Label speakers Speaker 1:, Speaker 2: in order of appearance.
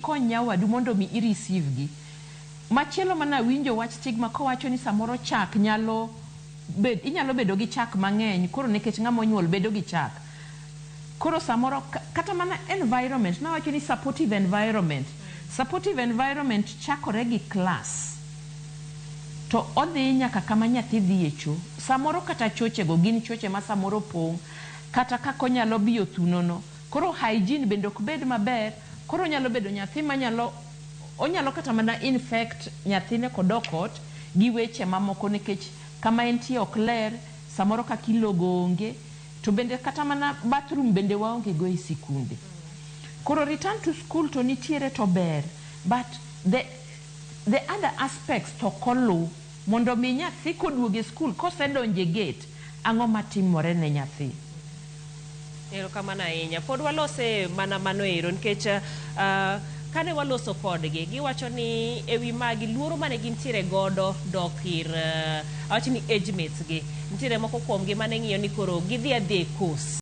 Speaker 1: konya wadu mondo mi receive gi. Machielo mana winjo wach stigma kowacho ni samoro chak inyalo bedo gi chak mang'eny, koro nikech ng'ama onyuol bedo gi chak. Koro samoro kata mana environment, nawacho ni supportive environment. Supportive environment chakore gi class. To odhi nyaka kama nyathi dhi e cho. Samoro kata choche go gin choche ma samoro pong, kata kako nyalo biyo thunono. Koro hygiene bende ok bed maber, koro nyalo bedo nyathi onyalo kata mana infect nyathine kod Okoth gi weche mamoko nikech kama entie ok ler, samoro kaka ilogo onge, to bende kata mana bathroom bende waonge go e sikunde. Koro return to school to nitiere to ber, but the other aspects to kolu mondo mi nyathi koduoge skul kosedonje gate ang'o matimore ne nyathi.
Speaker 2: Erokamano ahinya. Pod walose mana mano ero nikech kane waloso kodgi giwacho ni ewi magi luoro mane gintiere godo dok ir awacho ni age mates gi nitiere moko kuomgi mane ng'iyo ni koro gidhi adhi e course